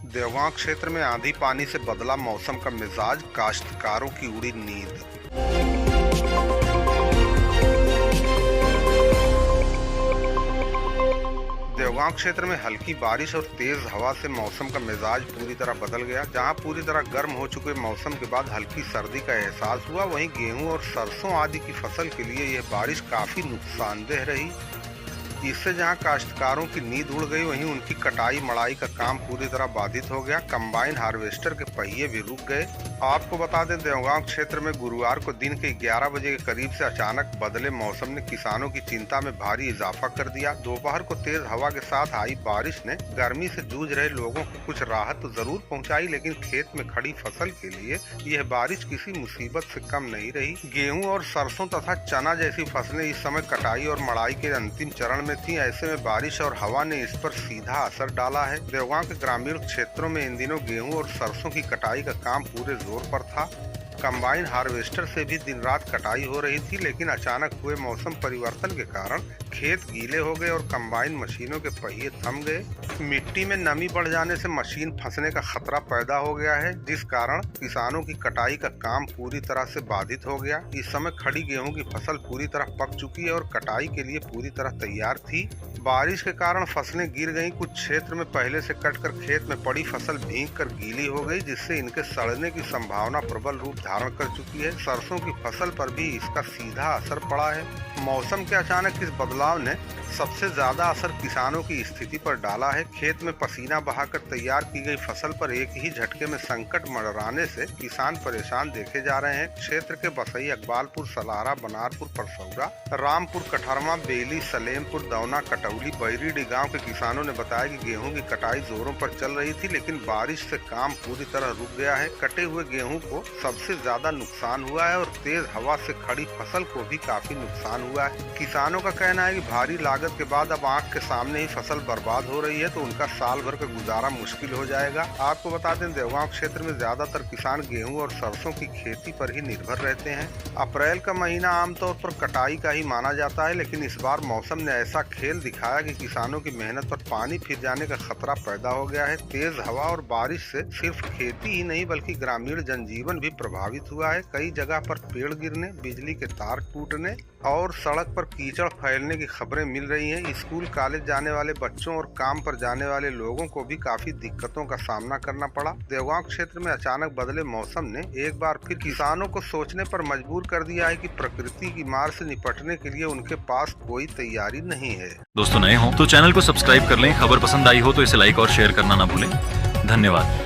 देवगांव क्षेत्र में आंधी पानी से बदला मौसम का मिजाज, काश्तकारों की उड़ी नींद। देवगांव क्षेत्र में हल्की बारिश और तेज हवा से मौसम का मिजाज पूरी तरह बदल गया। जहां पूरी तरह गर्म हो चुके मौसम के बाद हल्की सर्दी का एहसास हुआ, वहीं गेहूं और सरसों आदि की फसल के लिए यह बारिश काफी नुकसानदेह रही। इससे जहां काश्तकारों की नींद उड़ गई, वहीं उनकी कटाई मड़ाई का काम पूरी तरह बाधित हो गया। कंबाइन हार्वेस्टर के पहिए भी रुक गए। आपको बता दें, देवगांव क्षेत्र में गुरुवार को दिन के 11 बजे के करीब से अचानक बदले मौसम ने किसानों की चिंता में भारी इजाफा कर दिया। दोपहर को तेज हवा के साथ आई बारिश ने गर्मी से जूझ रहे लोगों को कुछ राहत तो जरूर पहुंचाई, लेकिन खेत में खड़ी फसल के लिए यह बारिश किसी मुसीबत से कम नहीं रही। गेहूं और सरसों तथा चना जैसी फसलें इस समय कटाई और मड़ाई के अंतिम चरण में थी। ऐसे में बारिश और हवा ने इस पर सीधा असर डाला है। देवगांव के ग्रामीण क्षेत्रों में इन दिनों गेहूं और सरसों की कटाई का काम पूरे जोर पर था। कंबाइन हार्वेस्टर से भी दिन रात कटाई हो रही थी, लेकिन अचानक हुए मौसम परिवर्तन के कारण खेत गीले हो गए और कंबाइन मशीनों के पहिए थम गए। मिट्टी में नमी बढ़ जाने से मशीन फंसने का खतरा पैदा हो गया है, जिस कारण किसानों की कटाई का काम पूरी तरह से बाधित हो गया। इस समय खड़ी गेहूं की फसल पूरी तरह पक चुकी है और कटाई के लिए पूरी तरह तैयार थी। बारिश के कारण फसलें गिर गईं। कुछ क्षेत्र में पहले से कटकर खेत में पड़ी फसल भीग कर गीली हो गई, जिससे इनके सड़ने की संभावना प्रबल रूप धारण कर चुकी है। सरसों की फसल पर भी इसका सीधा असर पड़ा है। मौसम के अचानक इस बदलाव ने सबसे ज्यादा असर किसानों की स्थिति पर डाला है। खेत में पसीना बहाकर तैयार की गई फसल पर एक ही झटके में संकट मंडराने से किसान परेशान देखे जा रहे हैं। क्षेत्र के बसई, अकबालपुर, सलारा, बनारपुर, परसौरा, रामपुर, कठरमा, बेली, सलेमपुर, दौना, कटौली, बैरीडी गांव के किसानों ने बताया कि गेहूं की कटाई जोरों पर चल रही थी, लेकिन बारिश से काम पूरी तरह रुक गया है। कटे हुए गेहूं को सबसे ज्यादा नुकसान हुआ है और तेज हवा से खड़ी फसल को भी काफी नुकसान हुआ है। किसानों का कहना है कि भारी लागत के बाद अब आंख के सामने ही फसल बर्बाद हो रही है, तो उनका साल भर का गुजारा मुश्किल हो जाएगा। आपको बता दें, देवगांव क्षेत्र में ज्यादातर किसान गेहूं और सरसों की खेती पर ही निर्भर रहते हैं। अप्रैल का महीना आमतौर पर कटाई का ही माना जाता है, लेकिन इस बार मौसम ने ऐसा खेल दिखाया कि किसानों की मेहनत पर पानी फिर जाने का खतरा पैदा हो गया है। तेज हवा और बारिश से सिर्फ खेती ही नहीं बल्कि ग्रामीण जनजीवन भी प्रभावित हुआ है। कई जगह पर पेड़ गिरने, बिजली के तार टूटने और सड़क पर कीचड़ फैलने की खबरें मिल रही हैं। स्कूल कॉलेज जाने वाले बच्चों और काम पर जाने वाले लोगों को भी काफी दिक्कतों का सामना करना पड़ा। देवगांव क्षेत्र में अचानक बदले मौसम ने एक बार फिर किसानों को सोचने पर मजबूर कर दिया है कि प्रकृति की मार से निपटने के लिए उनके पास कोई तैयारी नहीं है। दोस्तों, नए हो तो चैनल को सब्सक्राइब कर लें। खबर पसंद आई हो तो इसे लाइक और शेयर करना ना भूलें। धन्यवाद।